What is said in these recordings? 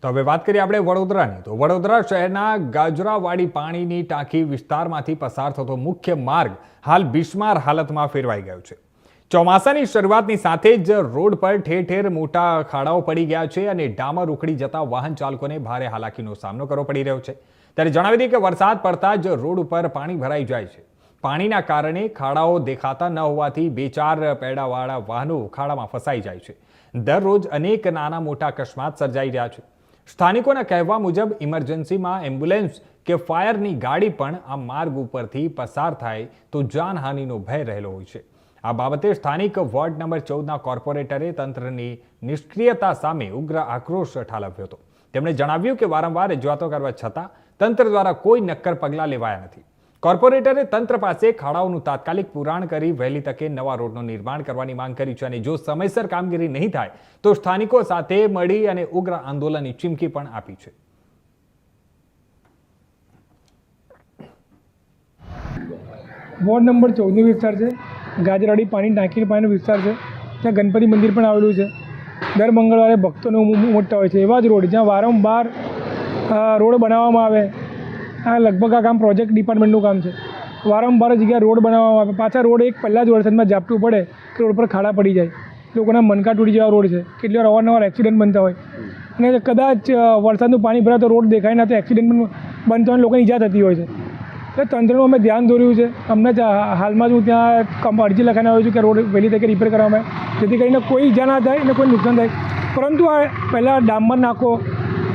તો હવે વાત કરીએ આપણે વડોદરાની. તો વડોદરા શહેરના ગાજરાવાડી પાણીની ટાંકી વિસ્તારમાંથી પસાર થતો મુખ્ય માર્ગ હાલ બિસ્માર હાલતમાં ફેરવાઈ ગયો છે. ચોમાસાની શરૂઆતની સાથે જ રોડ પર ઠેર ઠેર મોટા ખાડાઓ પડી ગયા છે અને ડામર ઉખડી જતા વાહન ચાલકોને ભારે હાલાકીનો સામનો કરવો પડી રહ્યો છે. ત્યારે જણાવી દઈએ કે વરસાદ પડતા જ રોડ ઉપર પાણી ભરાઈ જાય છે. પાણીના કારણે ખાડાઓ દેખાતા ન હોવાથી 2-4 પૈડાવાળા વાહનો ખાડામાં ફસાઈ જાય છે. દરરોજ અનેક નાના મોટા અકસ્માત સર્જાઈ રહ્યા છે. સ્થાનિકોના કહેવા મુજબ ઇમરજન્સીમાં એમ્બ્યુલન્સ કે ફાયરની ગાડી પણ આ માર્ગ ઉપરથી પસાર થાય તો જાનહાનિનો ભય રહેલો હોય છે. આ બાબતે સ્થાનિક વોર્ડ નંબર 14ના કોર્પોરેટરે તંત્રની નિષ્ક્રિયતા સામે ઉગ્ર આક્રોશ ઠાલવ્યો હતો. તેમણે જણાવ્યું કે વારંવાર રજૂઆતો કરવા છતાં તંત્ર દ્વારા કોઈ નક્કર પગલાં લેવાયા નથી. કોર્પોરેટરે તંત્ર પાસે ખાડાઓનું તાત્કાલિક પુરાણ કરી વહેલી તકે નવા રોડનું નિર્માણ કરવાની માંગ કરી છે અને જો સમયસર કામગીરી નહીં થાય તો સ્થાનિકો સાથે મળી અને ઉગ્ર આંદોલનની ચીમકી પણ આપી છે. વોર્ડ નંબર 14નો વિસ્તાર છે. ગાજરાવાડી પાણી ટાંકીનો પાણીનો વિસ્તાર છે. ત્યાં ગણપતિ મંદિર પણ આવેલું છે. દર મંગળવારે ભક્તોનો મોટા હોય છે. એવા જ રોડ જ્યાં વારંવાર રોડ બનાવવામાં આવે. આ લગભગ આ કામ પ્રોજેક્ટ ડિપાર્ટમેન્ટનું કામ છે. વારંવાર જગ્યાએ રોડ બનાવવામાં આવે, પાછા રોડ એક પહેલાં જ વરસાદમાં ઝાપટું પડે કે રોડ પર ખાડા પડી જાય. લોકોના મનકા તૂટી જેવા રોડ છે. કેટલી વાર અવારનવાર એક્સિડન્ટ બનતા હોય અને કદાચ વરસાદનું પાણી ભરાય તો રોડ દેખાય ના તો એક્સિડન્ટ પણ બનતા હોય, લોકોની ઈજા થતી હોય છે. એટલે તંત્રનું અમે ધ્યાન દોર્યું છે. અમને હાલમાં જ હું ત્યાં અરજી લખાઈને આવ્યો છું કે રોડ વહેલી તકે રિપેર કરવામાં આવે જેથી કરીને કોઈ ઈજા ના થાય અને કોઈ નુકસાન થાય. પરંતુ આ પહેલાં ડામર નાખો,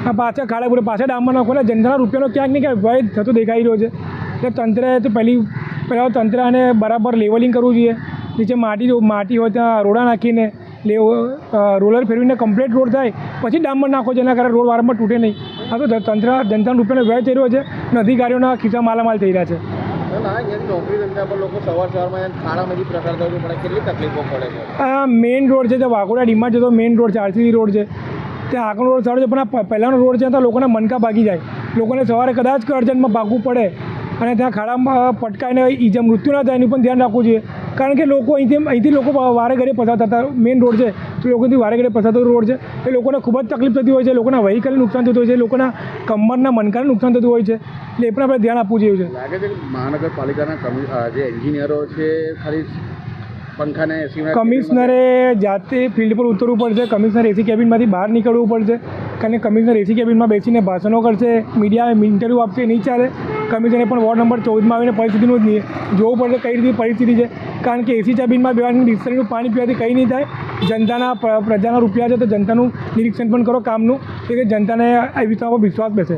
આ પાછા ખાડા પૂરે પાછા ડામર નાખો એટલે જનતાના રૂપિયાનો ક્યાંક ને ક્યાંક વ્યય થતો દેખાઈ રહ્યો છે. એટલે તંત્રએ તો પહેલાં તંત્ર આને બરાબર લેવલિંગ કરવું જોઈએ. નીચે માટી હોય ત્યાં રોડા નાખીને રોલર ફેરવીને કમ્પ્લીટ રોડ થાય પછી ડામર નાખો, જેના કારણે રોડ વારંવાર તૂટે નહીં. આ તો જનતાના રૂપિયાનો વ્યય થઈ રહ્યો છે અને અધિકારીઓના ખિસ્સા માલામાલ થઈ રહ્યા છે. આ મેઇન રોડ છે, ત્યાં વાઘોડા ડીમાં જતો મેઇન રોડ છે, આરસીસી રોડ છે. ત્યાં આગળનો રોડ સારો છે પણ આ પહેલાંનો રોડ છે ત્યાં લોકોના મનકા ભાગી જાય. લોકોને સવારે કદાચ અર્જન્ટમાં ભાગવું પડે અને ત્યાં ખાડામાં પટકાઈને મૃત્યુ ના થાય એનું પણ ધ્યાન રાખવું જોઈએ. કારણ કે લોકો અહીંથી લોકો વારે ઘડીએ પસાર થતા મેઇન રોડ છે તો લોકોથી વારે ઘડીએ પસાર થતો રોડ છે. એ લોકોને ખૂબ જ તકલીફ થતી હોય છે. લોકોના વ્હીકલને નુકસાન થતું હોય છે, લોકોના કમરના મનકાને નુકસાન થતું હોય છે. એટલે એ પણ આપણે ધ્યાન આપવું જોઈએ છે. લાગે છે કે મહાનગરપાલિકાના જે એન્જિનિયરો છે ખાલી પંખાને કમિશનરે જાતે ફિલ્ડ પર ઉતરવું પડશે. કમિશનર એસી કેબિનમાંથી બહાર નીકળવું પડશે. કારણ કે કમિશનર એસી કેબિનમાં બેસીને ભાષણો કરશે, મીડિયા ઇન્ટરવ્યૂ આપશે, નહીં ચાલે. કમિશનરે પણ વોર્ડ નંબર 14માં આવીને પરિસ્થિતિનું જોવું પડશે કઈ રીતે પરિસ્થિતિ છે. કારણ કે એસી કેબિનમાં બેવાની ડિસ્ટન્સનું પાણી પીવાથી કંઈ નહીં થાય. પ્રજાના રૂપિયા છે તો જનતાનું નિરીક્ષણ પણ કરો કામનું, કે જનતાને આ વિસ્તારમાં વિશ્વાસ બેસે.